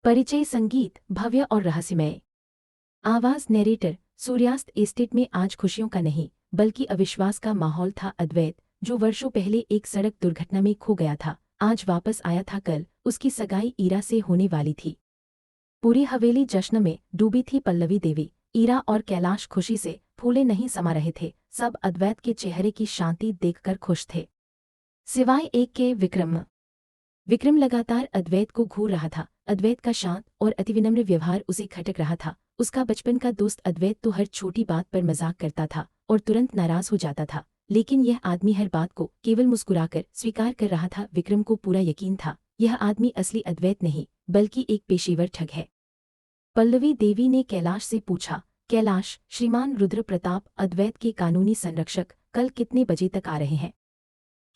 परिचय संगीत भव्य और रहस्यमय। आवाज नैरेटर। सूर्यास्त एस्टेट में आज खुशियों का नहीं बल्कि अविश्वास का माहौल था। अद्वैत, जो वर्षों पहले एक सड़क दुर्घटना में खो गया था, आज वापस आया था। कल उसकी सगाई ईरा से होने वाली थी। पूरी हवेली जश्न में डूबी थी। पल्लवी देवी, ईरा और कैलाश खुशी से फूले नहीं समा रहे थे। सब अद्वैत के चेहरे की शांति देखकर खुश थे, सिवाय एक के, विक्रम। विक्रम लगातार अद्वैत को घूर रहा था। अद्वैत का शांत और अतिविनम्र व्यवहार उसे खटक रहा था। उसका बचपन का दोस्त अद्वैत तो हर छोटी बात पर मजाक करता था और तुरंत नाराज हो जाता था, लेकिन यह आदमी हर बात को केवल मुस्कुराकर स्वीकार कर रहा था। विक्रम को पूरा यकीन था, यह आदमी असली अद्वैत नहीं बल्कि एक पेशेवर ठग है। पल्लवी देवी ने कैलाश से पूछा, कैलाश, श्रीमान रुद्र प्रताप, अद्वैत के कानूनी संरक्षक, कल कितने बजे तक आ रहे हैं?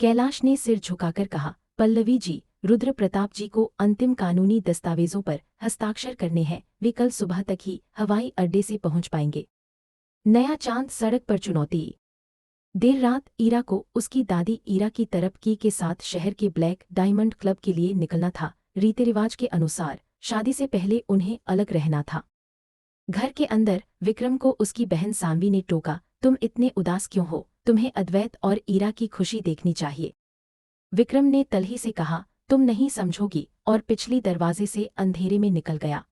कैलाश ने सिर झुकाकर कहा, पल्लवी जी, रुद्र प्रताप जी को अंतिम कानूनी दस्तावेजों पर हस्ताक्षर करने हैं। वे कल सुबह तक ही हवाई अड्डे से पहुंच पाएंगे। नया चांद सड़क पर चुनौती। देर रात ईरा को उसकी दादी ईरा की तरफ के साथ शहर के ब्लैक डायमंड क्लब के लिए निकलना था। रीति रिवाज के अनुसार शादी से पहले उन्हें अलग रहना था। घर के अंदर विक्रम को उसकी बहन सानवी ने टोका, तुम इतने उदास क्यों हो? तुम्हें अद्वैत और ईरा की खुशी देखनी चाहिए। विक्रम ने तलही से कहा, तुम नहीं समझोगी, और पिछली दरवाजे से अंधेरे में निकल गया।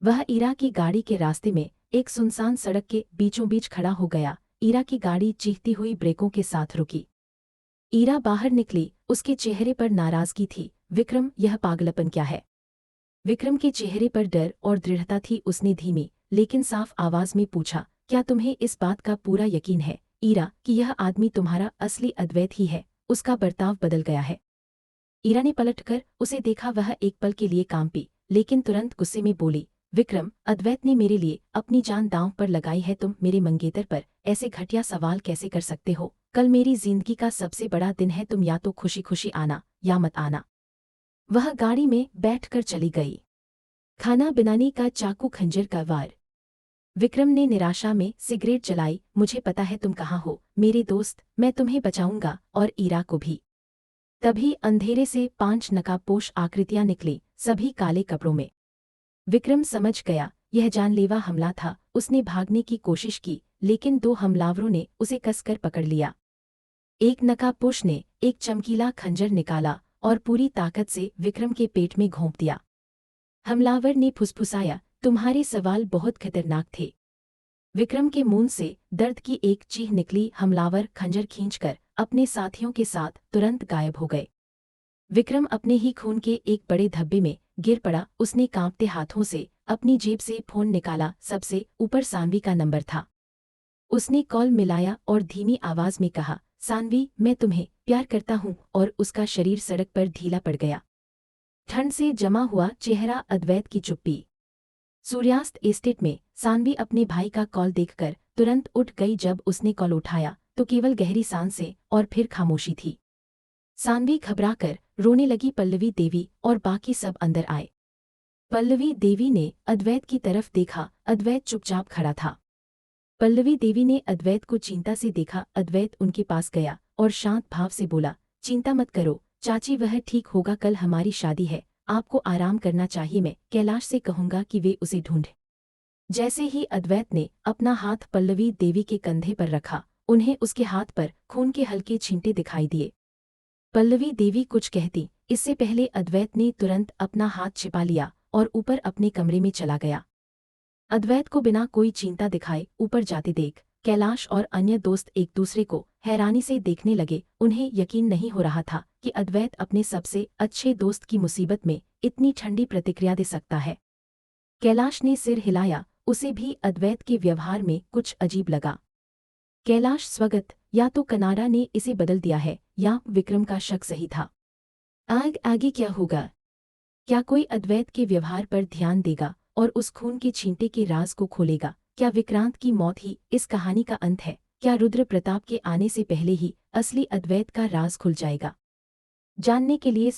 वह ईरा की गाड़ी के रास्ते में एक सुनसान सड़क के बीचों बीच खड़ा हो गया। ईरा की गाड़ी चीखती हुई ब्रेकों के साथ रुकी। ईरा बाहर निकली, उसके चेहरे पर नाराजगी थी। विक्रम, यह पागलपन क्या है? विक्रम के चेहरे पर डर और दृढ़ता थी। उसने धीमी लेकिन साफ आवाज में पूछा, क्या तुम्हें इस बात का पूरा यकीन है, ईरा, कि यह आदमी तुम्हारा असली अद्वैत ही है? उसका बर्ताव बदल गया है। ईरा ने पलटकर उसे देखा। वह एक पल के लिए कांपी, लेकिन तुरंत गुस्से में बोली, विक्रम, अद्वैत ने मेरे लिए अपनी जान दांव पर लगाई है। तुम मेरे मंगेतर पर ऐसे घटिया सवाल कैसे कर सकते हो? कल मेरी जिंदगी का सबसे बड़ा दिन है। तुम या तो खुशी खुशी आना या मत आना। वह गाड़ी में बैठकर चली गई। खाना बनाने का चाकू खंजर का वार। विक्रम ने निराशा में सिगरेट जलाई। मुझे पता है तुम कहाँ हो मेरे दोस्त, मैं तुम्हें बचाऊंगा और ईरा को भी। तभी अंधेरे से 5 नकाबपोश आकृतियां निकली, सभी काले कपड़ों में। विक्रम समझ गया, यह जानलेवा हमला था। उसने भागने की कोशिश की, लेकिन 2 हमलावरों ने उसे कसकर पकड़ लिया। एक नकाबपोश ने एक चमकीला खंजर निकाला और पूरी ताकत से विक्रम के पेट में घोंप दिया। हमलावर ने फुसफुसाया, तुम्हारे सवाल बहुत खतरनाक थे। विक्रम के मुंह से दर्द की एक चीख निकली। हमलावर खंजर खींचकर अपने साथियों के साथ तुरंत गायब हो गए। विक्रम अपने ही खून के एक बड़े धब्बे में गिर पड़ा। उसने कांपते हाथों से अपनी जेब से फोन निकाला। सबसे ऊपर सानवी का नंबर था। उसने कॉल मिलाया और धीमी आवाज में कहा, सानवी, मैं तुम्हें प्यार करता हूं। और उसका शरीर सड़क पर ढीला पड़ गया। ठंड से जमा हुआ चेहरा, अद्वैत की चुप्पी। सूर्यास्त एस्टेट में सानवी अपने भाई का कॉल देखकर तुरंत उठ गई। जब उसने कॉल उठाया तो केवल गहरी सांसें और फिर खामोशी थी। सानवी घबराकर रोने लगी। पल्लवी देवी और बाकी सब अंदर आए। पल्लवी देवी ने अद्वैत की तरफ देखा। अद्वैत चुपचाप खड़ा था। पल्लवी देवी ने अद्वैत को चिंता से देखा। अद्वैत उनके पास गया और शांत भाव से बोला, चिंता मत करो चाची, वह ठीक होगा। कल हमारी शादी है, आपको आराम करना चाहिए। मैं कैलाश से कहूंगा कि वे उसे ढूंढे। जैसे ही अद्वैत ने अपना हाथ पल्लवी देवी के कंधे पर रखा, उन्हें उसके हाथ पर खून के हल्के छींटे दिखाई दिए। पल्लवी देवी कुछ कहती, इससे पहले अद्वैत ने तुरंत अपना हाथ छिपा लिया और ऊपर अपने कमरे में चला गया। अद्वैत को बिना कोई चिंता दिखाए ऊपर जाते देख कैलाश और अन्य दोस्त एक दूसरे को हैरानी से देखने लगे। उन्हें यकीन नहीं हो रहा था कि अद्वैत अपने सबसे अच्छे दोस्त की मुसीबत में इतनी ठंडी प्रतिक्रिया दे सकता है। कैलाश ने सिर हिलाया, उसे भी अद्वैत के व्यवहार में कुछ अजीब लगा। कैलाश स्वगत, या तो कनारा ने इसे बदल दिया है या विक्रम का शक सही था। आगे क्या होगा? क्या कोई अद्वैत के व्यवहार पर ध्यान देगा और उस खून के छींटे के राज को खोलेगा? क्या विक्रांत की मौत ही इस कहानी का अंत है? क्या रुद्र प्रताप के आने से पहले ही असली अद्वैत का राज खुल जाएगा? जानने के लिए